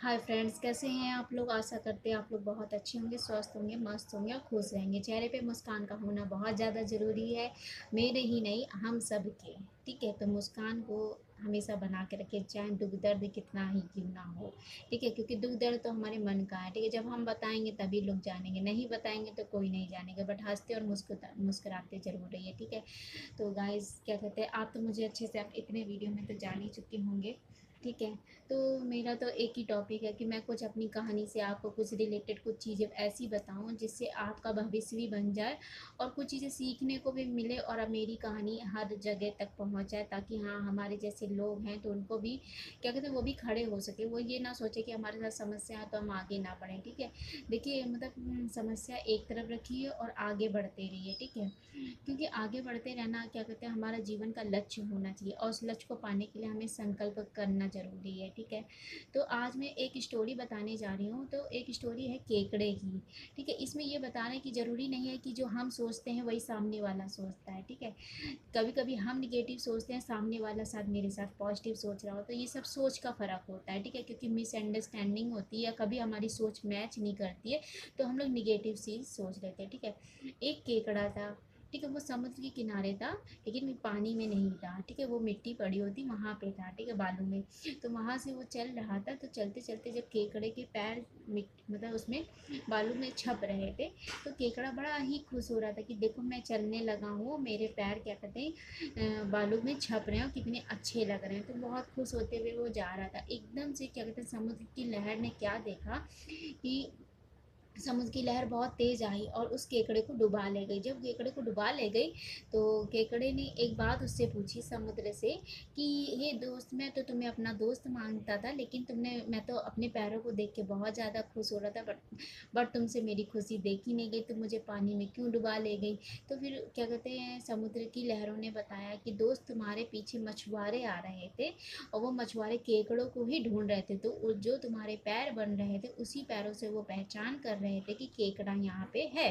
Hi friends, कैसे हैं आप लोग। आशा करते हैं आप लोग बहुत अच्छे होंगे, स्वस्थ होंगे, मस्त होंगे और खुश रहेंगे। चेहरे पे मुस्कान का होना बहुत ज़्यादा ज़रूरी है, मेरे ही नहीं हम सब के। ठीक है, तो मुस्कान को हमेशा बना के रखें, चाहे दुख दर्द कितना ही क्यों ना हो। ठीक है, क्योंकि दुख दर्द तो हमारे मन का है। ठीक है, जब हम बताएंगे तभी लोग जानेंगे, नहीं बताएंगे तो कोई नहीं जानेगा। बट हंसते और मुस्कुराते जरूर रहिए। ठीक है, तो गाइस क्या कहते हैं, आप तो मुझे अच्छे से, आप इतने वीडियो में तो जान ही चुके होंगे। ठीक है, तो मेरा तो एक ही टॉपिक है कि मैं कुछ अपनी कहानी से आपको कुछ रिलेटेड कुछ चीज़ें ऐसी बताऊं जिससे आपका भविष्य भी बन जाए और कुछ चीज़ें सीखने को भी मिले और अब मेरी कहानी हर जगह तक पहुंच जाए, ताकि हाँ हमारे जैसे लोग हैं तो उनको भी क्या कहते हैं वो भी खड़े हो सके। वो ये ना सोचे कि हमारे साथ समस्या है तो हम आगे ना बढ़ें। ठीक है, देखिए मतलब समस्या एक तरफ रखिए और आगे बढ़ते रहिए। ठीक है, क्योंकि आगे बढ़ते रहना क्या कहते हैं हमारा जीवन का लक्ष्य होना चाहिए और उस लक्ष्य को पाने के लिए हमें संकल्प करना ज़रूरी है। ठीक है, तो आज मैं एक स्टोरी बताने जा रही हूँ। तो एक स्टोरी है केकड़े की। ठीक है, इसमें ये बताना कि ज़रूरी नहीं है कि जो हम सोचते हैं वही सामने वाला सोचता है। ठीक है, कभी कभी हम निगेटिव सोचते हैं, सामने वाला साथ मेरे साथ पॉजिटिव सोच रहा हो, तो ये सब सोच का फ़र्क होता है। ठीक है, क्योंकि मिसअंडरस्टैंडिंग होती है या कभी हमारी सोच मैच नहीं करती है तो हम लोग निगेटिव चीज़ सोच लेते हैं। ठीक है, एक केकड़ा था। ठीक है, वो समुद्र के किनारे था लेकिन पानी में नहीं था। ठीक है, वो मिट्टी पड़ी होती वहाँ पे था। ठीक है, बालू में। तो वहाँ से वो चल रहा था, तो चलते चलते जब केकड़े के पैर मतलब उसमें बालू में छप रहे थे, तो केकड़ा बड़ा ही खुश हो रहा था कि देखो मैं चलने लगा हूँ, मेरे पैर क्या कहते हैं बालू में छप रहे हैं और कितने अच्छे लग रहे हैं। तो बहुत खुश होते हुए वो जा रहा था। एकदम से क्या कहते हैं समुद्र की लहर ने क्या देखा कि समुद्र की लहर बहुत तेज आई और उस केकड़े को डुबा ले गई। जब केकड़े को डुबा ले गई तो केकड़े ने एक बात उससे पूछी समुद्र से कि हे दोस्त, मैं तो तुम्हें अपना दोस्त मानता था, लेकिन तुमने मैं तो अपने पैरों को देख के बहुत ज़्यादा खुश हो रहा था, बट तुमसे मेरी खुशी देखी नहीं गई, तुम मुझे पानी में क्यों डुबा ले गई। तो फिर क्या कहते हैं समुद्र की लहरों ने बताया कि दोस्त, तुम्हारे पीछे मछुआरे आ रहे थे और वो मछुआरे केकड़ों को ही ढूंढ रहे थे। तो जो तुम्हारे पैर बन रहे थे उसी पैरों से वो पहचान कर रहे थे कि केकड़ा यहाँ पे है।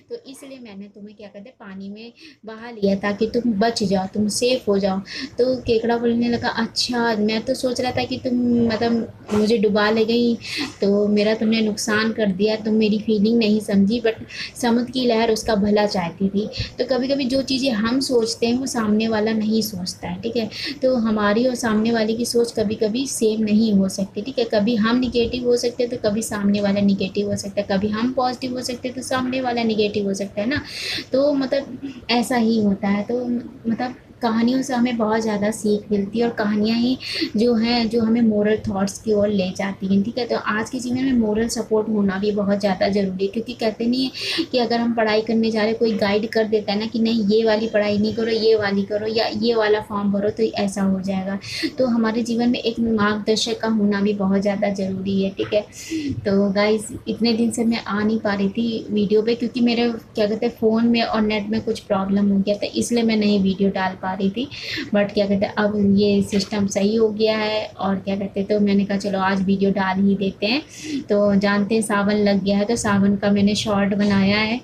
तो इसलिए मैंने तुम्हें क्या कहते हैं पानी में बहा लिया ताकि तुम बच जाओ, तुम सेफ हो जाओ। तो केकड़ा बोलने लगा, अच्छा मैं तो सोच रहा था कि तुम मतलब मुझे डुबा ले गई तो मेरा तुमने नुकसान कर दिया, तुम मेरी फीलिंग नहीं समझी। बट समुद्र की लहर उसका भला चाहती थी। तो कभी कभी जो चीज़ें हम सोचते हैं वो सामने वाला नहीं सोचता है। ठीक है, तो हमारी और सामने वाले की सोच कभी कभी सेम नहीं हो सकती। ठीक है, कभी हम निगेटिव हो सकते हैं तो कभी सामने वाला निगेटिव हो सकता है, कभी हम पॉजिटिव हो सकते हैं तो सामने वाला निगेटिव हो सकता है ना। तो मतलब ऐसा ही होता है। तो मतलब कहानियों से हमें बहुत ज़्यादा सीख मिलती है और कहानियाँ ही जो हैं जो हमें मोरल थॉट्स की ओर ले जाती हैं। ठीक है, तो आज के जीवन में मोरल सपोर्ट होना भी बहुत ज़्यादा ज़रूरी है, क्योंकि कहते नहीं है कि अगर हम पढ़ाई करने जा रहे कोई गाइड कर देता है ना कि नहीं ये वाली पढ़ाई नहीं करो, ये वाली करो या ये वाला फॉर्म भरो तो ऐसा हो जाएगा। तो हमारे जीवन में एक मार्गदर्शक का होना भी बहुत ज़्यादा ज़रूरी है। ठीक है, तो गाइस इतने दिन से मैं आ नहीं पा रही थी वीडियो पे, क्योंकि मेरे क्या कहते हैं फ़ोन में और नेट में कुछ प्रॉब्लम हो गया था, इसलिए मैं नहीं वीडियो डाल पा रही थी। बट क्या कहते हैं अब ये सिस्टम सही हो गया है और क्या कहते हैं तो मैंने कहा चलो आज वीडियो डाल ही देते हैं। तो जानते हैं सावन लग गया है तो सावन का मैंने शॉर्ट बनाया है।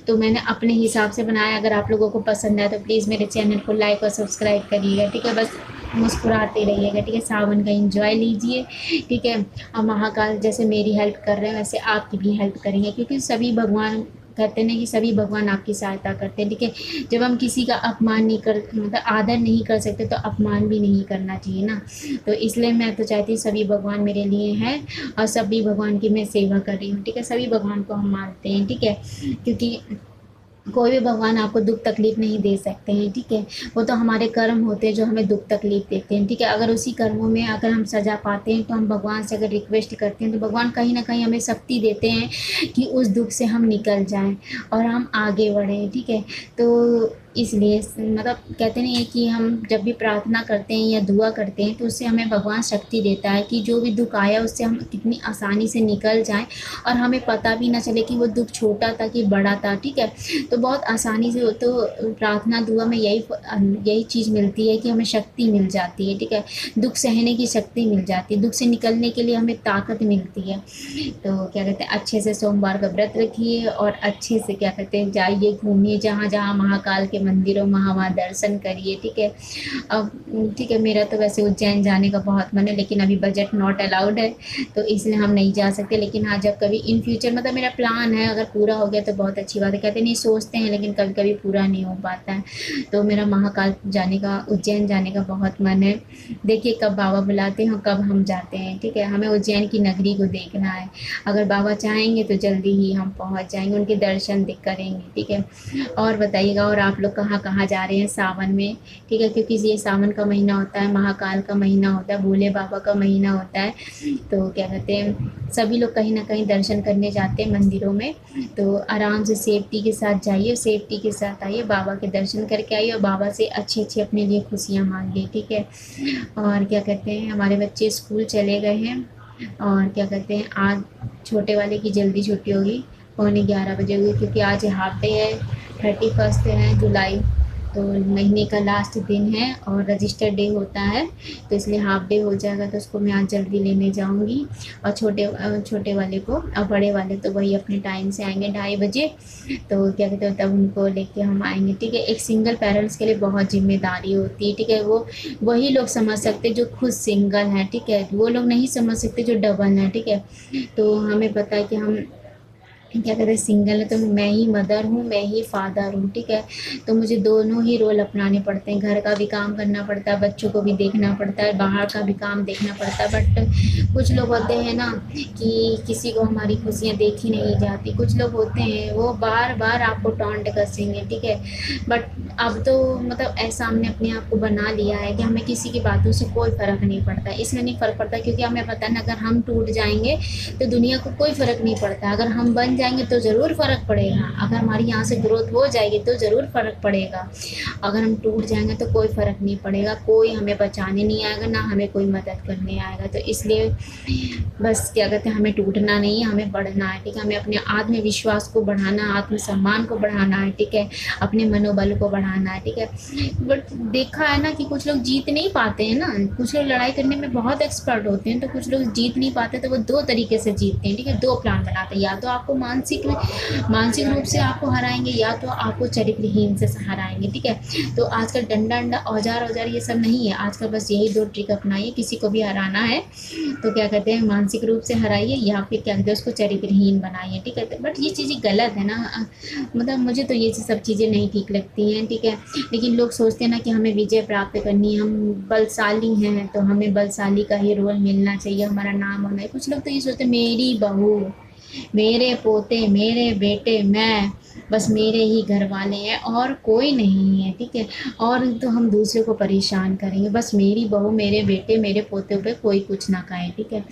तो मैंने अपने हिसाब से बनाया। अगर आप लोगों को पसंद आए तो प्लीज़ मेरे चैनल को लाइक और सब्सक्राइब करिएगा। ठीक है, बस मुस्कुराते रहिएगा। ठीक है, सावन का एंजॉय लीजिए। ठीक है, और महाकाल जैसे मेरी हेल्प कर रहे हैं वैसे आपकी भी हेल्प करेंगे, क्योंकि सभी भगवान कहते हैं कि सभी भगवान आपकी सहायता करते हैं। ठीक है, जब हम किसी का अपमान नहीं कर मतलब आदर नहीं कर सकते तो अपमान भी नहीं करना चाहिए ना। तो इसलिए मैं तो चाहती हूँ सभी भगवान मेरे लिए हैं और सभी भगवान की मैं सेवा कर रही हूँ। ठीक है, सभी भगवान को हम मानते हैं। ठीक है, क्योंकि कोई भी भगवान आपको दुख तकलीफ नहीं दे सकते हैं। ठीक है, वो तो हमारे कर्म होते हैं जो हमें दुख तकलीफ देते हैं। ठीक है, अगर उसी कर्मों में अगर हम सजा पाते हैं तो हम भगवान से अगर रिक्वेस्ट करते हैं तो भगवान कहीं ना कहीं हमें शक्ति देते हैं कि उस दुख से हम निकल जाएं और हम आगे बढ़ें। ठीक है, तो इसलिए मतलब कहते नहीं है कि हम जब भी प्रार्थना करते हैं या दुआ करते हैं तो उससे हमें भगवान शक्ति देता है कि जो भी दुख आया उससे हम कितनी आसानी से निकल जाएं और हमें पता भी ना चले कि वो दुख छोटा था कि बड़ा था। ठीक है, तो बहुत आसानी से तो प्रार्थना दुआ में यही चीज़ मिलती है कि हमें शक्ति मिल जाती है। ठीक है, दुख सहने की शक्ति मिल जाती है, दुख से निकलने के लिए हमें ताकत मिलती है। तो क्या कहते हैं अच्छे से सोमवार का व्रत रखिए और अच्छे से क्या कहते हैं जाइए घूमिए जहाँ जहाँ महाकाल के मंदिरों में, वहाँ दर्शन करिए, ठीक है। अब ठीक है, मेरा तो वैसे उज्जैन जाने का बहुत मन है, लेकिन अभी बजट नॉट अलाउड है, तो इसलिए हम नहीं जा सकते। लेकिन हाँ, जब कभी इन फ्यूचर मतलब मेरा प्लान है, अगर पूरा हो गया तो बहुत अच्छी बात है। कहते नहीं, सोचते हैं लेकिन कभी कभी पूरा नहीं हो पाता है। तो मेरा महाकाल जाने का, उज्जैन जाने का बहुत मन है। देखिए कब बाबा बुलाते हैं और कब हम जाते हैं, ठीक है। हमें उज्जैन की नगरी को देखना है। अगर बाबा चाहेंगे तो जल्दी ही हम पहुंच जाएंगे, उनके दर्शन करेंगे, ठीक है। और बताइएगा, और आप लोग कहाँ कहाँ जा रहे हैं सावन में, ठीक है। क्योंकि ये सावन का महीना होता है, महाकाल का महीना होता है, भोले बाबा का महीना होता है। तो क्या कहते हैं, सभी लोग कहीं ना कहीं दर्शन करने जाते हैं मंदिरों में। तो आराम से सेफ्टी के साथ जाइए, सेफ्टी के साथ आइए, बाबा के दर्शन करके आइए और बाबा से अच्छी अच्छी अपने लिए खुशियाँ मांगिए, ठीक है। और क्या कहते हैं, हमारे बच्चे स्कूल चले गए हैं। और क्या कहते हैं, आज छोटे वाले की जल्दी छुट्टी होगी, 11:15 बजे होगी, क्योंकि आज हाफ डे है, 31 है जुलाई, तो महीने का लास्ट दिन है और रजिस्टर डे होता है, तो इसलिए हाफ डे हो जाएगा, तो उसको मैं आज जल्दी लेने जाऊंगी। और छोटे वाले को, और बड़े वाले तो वही अपने टाइम से आएंगे 2:30 बजे। तो क्या कहते हैं, तब उनको लेके हम आएंगे, ठीक है। एक सिंगल पेरेंट्स के लिए बहुत जिम्मेदारी होती है, ठीक है। वो वही लोग समझ सकते जो खुद सिंगल हैं, ठीक है। वो लोग नहीं समझ सकते जो डबल हैं, ठीक है। तो हमें पता है कि हम क्या कहते हैं, सिंगल है, तो मैं ही मदर हूँ, मैं ही फादर हूँ, ठीक है। तो मुझे दोनों ही रोल अपनाने पड़ते हैं, घर का भी काम करना पड़ता है, बच्चों को भी देखना पड़ता है, बाहर का भी काम देखना पड़ता है। बट कुछ लोग होते हैं ना कि किसी को हमारी खुशियाँ देखी नहीं जाती, कुछ लोग होते हैं वो बार बार आपको टॉन्ट कसेंगे, ठीक है। बट अब तो मतलब ऐसा हमने अपने आप को बना लिया है कि हमें किसी की बातों से कोई फ़र्क नहीं पड़ता। इसलिए नहीं फ़र्क पड़ता क्योंकि हमें पता है ना, अगर हम टूट जाएंगे तो दुनिया को कोई फ़र्क नहीं पड़ता, अगर हम बन जाएंगे तो ज़रूर फ़र्क पड़ेगा, अगर हमारी यहाँ से ग्रोथ हो जाएगी तो ज़रूर फ़र्क पड़ेगा। अगर हम टूट जाएंगे तो कोई फ़र्क नहीं पड़ेगा, कोई हमें बचाने नहीं आएगा, ना हमें कोई मदद करने आएगा। तो इसलिए बस क्या कहते हैं, हमें टूटना नहीं है, हमें बढ़ना है, ठीक है। हमें अपने आत्मविश्वास को बढ़ाना, आत्मसम्मान को बढ़ाना है, ठीक है। अपने मनोबल को बढ़ाना है, ठीक है। बट देखा है ना कि कुछ लोग जीत नहीं पाते हैं ना, कुछ लोग लड़ाई करने में बहुत एक्सपर्ट होते हैं, तो कुछ लोग जीत नहीं पाते, तो वो दो तरीके से जीतते हैं, ठीक है। दो प्लान बनाते हैं, या तो आपको मानसिक रूप से आपको हराएंगे, या तो आपको चरित्रहीन से हराएंगे, ठीक है। तो आजकल डंडा अंडा औजार ये सब नहीं है, आजकल बस यही दो ट्रिक अपनाइए, किसी को भी हराना है तो क्या कहते हैं, मानसिक रूप से हराइए, या फिर क्या कहते हैं, उसको चरित्रहीन बनाइए, ठीक है। बट ये चीज़ें गलत है ना, मतलब मुझे तो ये सब चीज़ें नहीं ठीक लगती हैं, ठीक है। लेकिन लोग सोचते हैं ना कि हमें विजय प्राप्त करनी है, हम बलशाली हैं तो हमें बलशाली का ही रोल मिलना चाहिए, हमारा नाम होना है। कुछ लोग तो ये सोचते हैं, मेरी बहू, मेरे पोते, मेरे बेटे, मैं, बस मेरे ही घर वाले हैं और कोई नहीं है, ठीक है। और तो हम दूसरे को परेशान करेंगे, बस मेरी बहू, मेरे बेटे, मेरे पोते पे कोई कुछ ना कहे, ठीक है।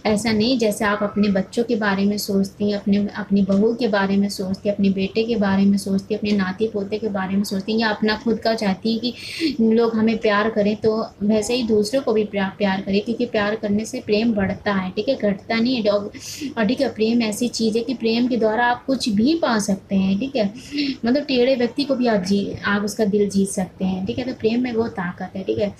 ऐसा नहीं, जैसे आप अपने बच्चों के बारे में सोचती हैं, अपनी बहू के बारे में सोचती हैं, अपने बेटे के बारे में सोचती हैं, अपने नाती पोते के बारे में सोचती हैं, या अपना खुद का चाहती हैं कि लोग हमें प्यार करें, तो वैसे ही दूसरों को भी प्यार करें, क्योंकि प्यार करने से प्रेम बढ़ता है, ठीक है, घटता नहीं है। और ठीक है, प्रेम ऐसी चीज़ है कि प्रेम के द्वारा आप कुछ भी पा सकते हैं, ठीक है। मतलब टेढ़े व्यक्ति को भी आप उसका दिल जीत सकते हैं, ठीक है। तो प्रेम में वो ताकत है, ठीक है।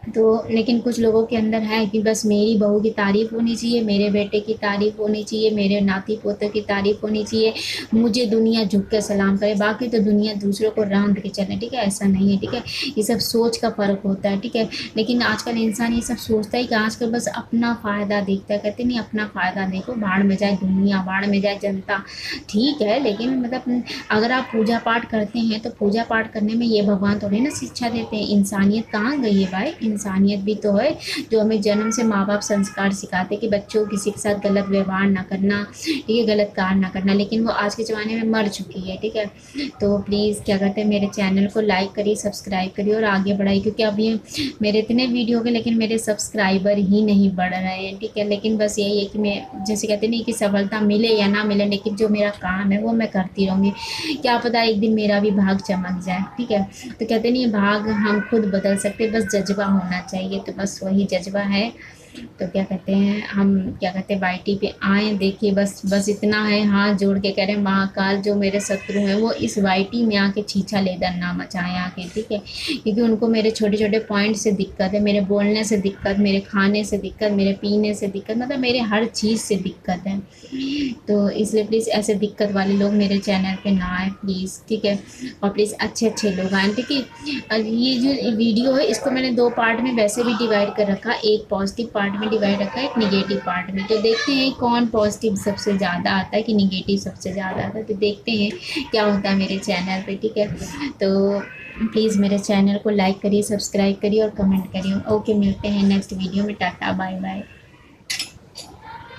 तो लेकिन कुछ लोगों के अंदर है कि बस मेरी बहू की तारीफ़ होनी चाहिए, मेरे बेटे की तारीफ़ होनी चाहिए, मेरे नाती पोते की तारीफ़ होनी चाहिए, मुझे दुनिया झुक के सलाम करे, बाकी तो दुनिया दूसरों को रौंद के चले, ठीक है। ऐसा नहीं है, ठीक है। ये सब सोच का फ़र्क होता है, ठीक है। लेकिन आजकल इंसान ये सब सोचता है कि आजकल बस अपना फ़ायदा देखता है, कहते नहीं, अपना फ़ायदा देखो, भाड़ में जाए दुनिया, भाड़ में जाए जनता, ठीक है। लेकिन मतलब अगर आप पूजा पाठ करते हैं तो पूजा पाठ करने में ये भगवान थोड़ी ना शिक्षा देते हैं, इंसानियत कहाँ गई है भाई, इंसानियत भी तो है, जो हमें जन्म से माँ बाप संस्कार सिखाते कि बच्चों को किसी के साथ गलत व्यवहार ना करना, ठीक है, गलत कार्य ना करना, लेकिन वो आज के ज़माने में मर चुकी है, ठीक है। तो प्लीज़ क्या कहते हैं, मेरे चैनल को लाइक करिए, सब्सक्राइब करिए और आगे बढ़ाइए, क्योंकि अब ये मेरे इतने वीडियो हो गए लेकिन मेरे सब्सक्राइबर ही नहीं बढ़ रहे हैं, ठीक है। लेकिन बस यही है कि मैं जैसे कहते नहीं कि सफलता मिले या ना मिले, लेकिन जो मेरा काम है वो मैं करती रहूँगी, क्या पता एक दिन मेरा भी भाग चमक जाए, ठीक है। तो कहते नहीं, भाग हम खुद बदल सकते, बस जज्बा होना चाहिए, तो बस वही जज्बा है। तो क्या कहते हैं, हम क्या कहते हैं वाईटी पे आए, देखिए बस बस इतना है, हाथ जोड़ के कह रहे हैं महाकाल जो मेरे शत्रु हैं वो इस वाईटी में आके छीछा लेदर ना मचाएं आके, ठीक है, क्योंकि उनको मेरे छोटे छोटे पॉइंट से दिक्कत है, मेरे बोलने से दिक्कत, मेरे खाने से दिक्कत, मेरे पीने से दिक्कत, मतलब मेरे हर चीज़ से दिक्कत है। तो इसलिए प्लीज़ ऐसे दिक्कत वाले लोग मेरे चैनल पे ना आए प्लीज़, ठीक है, और प्लीज़ अच्छे अच्छे लोग आएँ, ठीक है। और ये जो वीडियो है इसको मैंने 2 पार्ट में वैसे भी डिवाइड कर रखा, एक पॉजिटिव पार्ट में डिवाइड रखा है, एक नेगेटिव पार्ट में। तो देखते हैं कौन पॉजिटिव सबसे ज़्यादा आता है कि नेगेटिव सबसे ज़्यादा आता है, तो देखते हैं क्या होता है मेरे चैनल पे, ठीक है। तो प्लीज़ मेरे चैनल को लाइक करिए, सब्सक्राइब करिए और कमेंट करिए। ओके, मिलते हैं नेक्स्ट वीडियो में। Tata, bye bye.